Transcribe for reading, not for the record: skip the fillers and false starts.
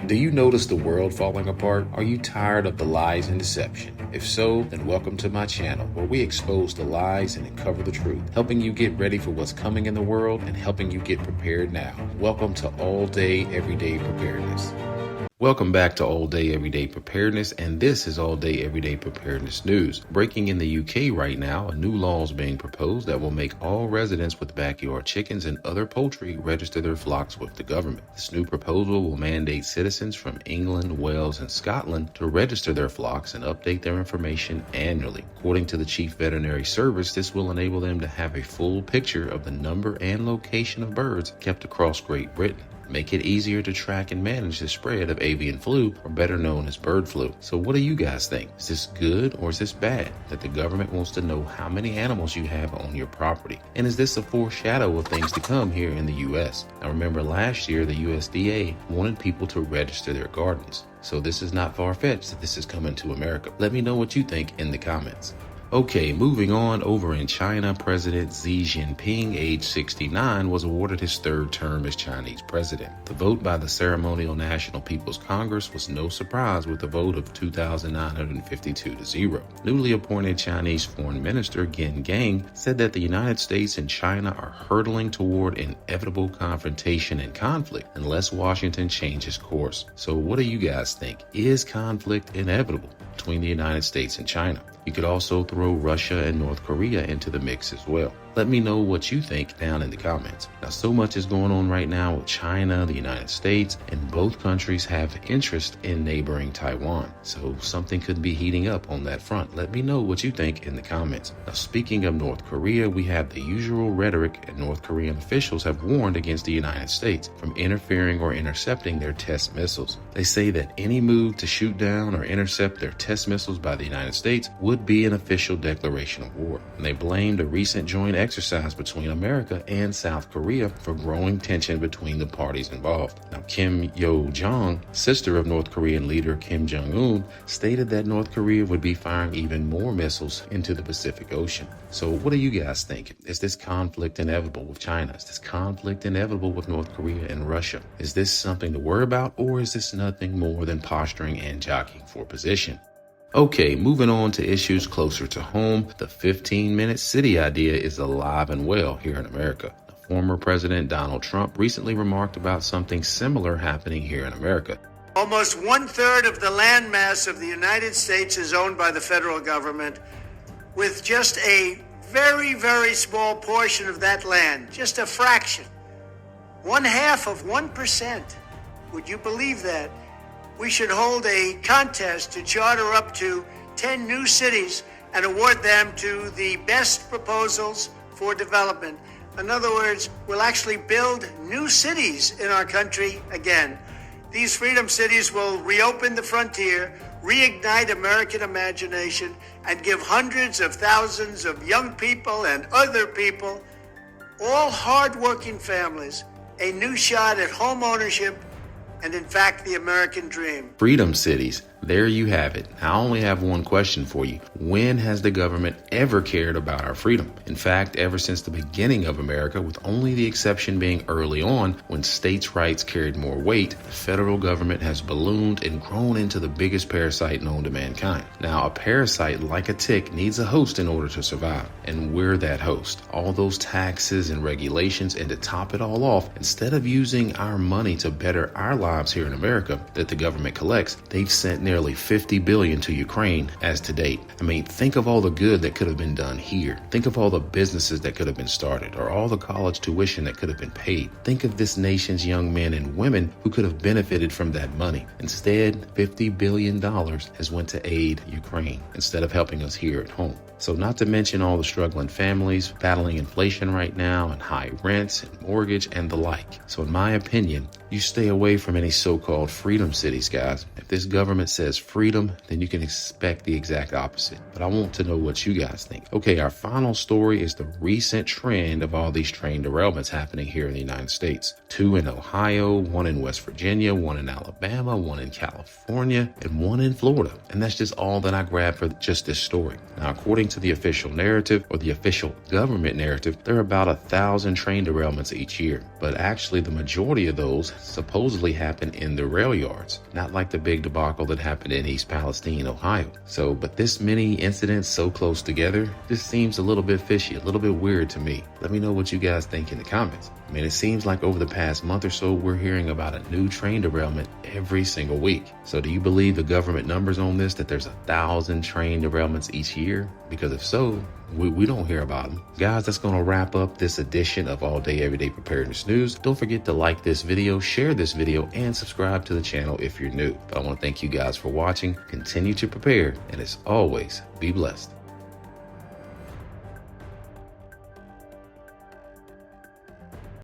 Do you notice the world falling apart? Are you tired of the lies and deception? If so, then welcome to my channel, where we expose the lies and uncover the truth, helping you get ready for what's coming in the world and helping you get prepared now. Welcome to All Day, Everyday Preparedness. Welcome back to All Day Everyday Preparedness, and this is All Day Everyday Preparedness News. Breaking in the UK right now, a new law is being proposed that will make all residents with backyard chickens and other poultry register their flocks with the government. This new proposal will mandate citizens from England, Wales, and Scotland to register their flocks and update their information annually. According to the Chief Veterinary Service, this will enable them to have a full picture of the number and location of birds kept across Great Britain. Make it easier to track and manage the spread of avian flu, or better known as bird flu. So what do you guys think? Is this good or is this bad that the government wants to know how many animals you have on your property? And is this a foreshadow of things to come here in the U.S.? Now remember, last year the USDA wanted people to register their gardens. So this is not far-fetched that this is coming to America. Let me know what you think in the comments. Okay, moving on, over in China, President Xi Jinping, age 69, was awarded his third term as Chinese president. The vote by the Ceremonial National People's Congress was no surprise, with a vote of 2,952 to 0. Newly appointed Chinese Foreign Minister Qin Gang said that the United States and China are hurtling toward inevitable confrontation and conflict unless Washington changes course. So what do you guys think? Is conflict inevitable between the United States and China? You could also throw Russia and North Korea into the mix as well. Let me know what you think down in the comments. Now, so much is going on right now with China, the United States, and both countries have interest in neighboring Taiwan. So something could be heating up on that front. Let me know what you think in the comments. Now, speaking of North Korea, we have the usual rhetoric, and North Korean officials have warned against the United States from interfering or intercepting their test missiles. They say that any move to shoot down or intercept their test missiles by the United States would be an official declaration of war. And they blamed a recent joint exercise between America and South Korea for growing tension between the parties involved. Now, Kim Yo-jong, sister of North Korean leader Kim Jong-un, stated that North Korea would be firing even more missiles into the Pacific Ocean. So what do you guys think? Is this conflict inevitable with China? Is this conflict inevitable with North Korea and Russia? Is this something to worry about, or is this nothing more than posturing and jockeying for position? Okay, moving on to issues closer to home, the 15-minute city idea is alive and well here in America. Former President Donald Trump recently remarked about something similar happening here in America. Almost 1/3 of the land mass of the United States is owned by the federal government, with just a very, very small portion of that land, just a fraction, 1/2 of 1%. Would you believe that? We should hold a contest to charter up to 10 new cities and award them to the best proposals for development. In other words, we'll actually build new cities in our country again. These freedom cities will reopen the frontier, reignite American imagination, and give hundreds of thousands of young people and other people, all hardworking families, a new shot at home ownership and, in fact, the American dream. Freedom cities. There you have it. I only have one question for you. When has the government ever cared about our freedom? In fact, ever since the beginning of America, with only the exception being early on when states' rights carried more weight, the federal government has ballooned and grown into the biggest parasite known to mankind. Now, a parasite, like a tick, needs a host in order to survive. And we're that host. All those taxes and regulations, and to top it all off, instead of using our money to better our lives here in America that the government collects, they've sent nearly $50 billion to Ukraine as to date. I mean, think of all the good that could have been done here. Think of all the businesses that could have been started, or all the college tuition that could have been paid. Think of this nation's young men and women who could have benefited from that money. Instead, $50 billion has went to aid Ukraine instead of helping us here at home. So not to mention all the struggling families battling inflation right now, and high rents and mortgage and the like. So in my opinion, you stay away from any so-called freedom cities, guys. If this government says freedom, then you can expect the exact opposite. But I want to know what you guys think. Okay, our final story is the recent trend of all these train derailments happening here in the United States. 2 in Ohio, 1 in West Virginia, 1 in Alabama, 1 in California, and 1 in Florida. And that's just all that I grabbed for just this story. Now, according to the official narrative, or the official government narrative, there are about 1,000 train derailments each year. But actually, the majority of those supposedly happen in the rail yards, not like the big debacle that happened in East Palestine, Ohio. But this many incidents so close together, this seems a little bit fishy, a little bit weird to me. Let me know what you guys think in the comments. I mean, it seems like over the past month or so, we're hearing about a new train derailment every single week. So do you believe the government numbers on this, that there's 1,000 train derailments each year? Because if so, we don't hear about them. Guys, that's going to wrap up this edition of All Day Everyday Preparedness News. Don't forget to like this video, share this video, and subscribe to the channel if you're new. But I want to thank you guys for watching. Continue to prepare, and as always, be blessed.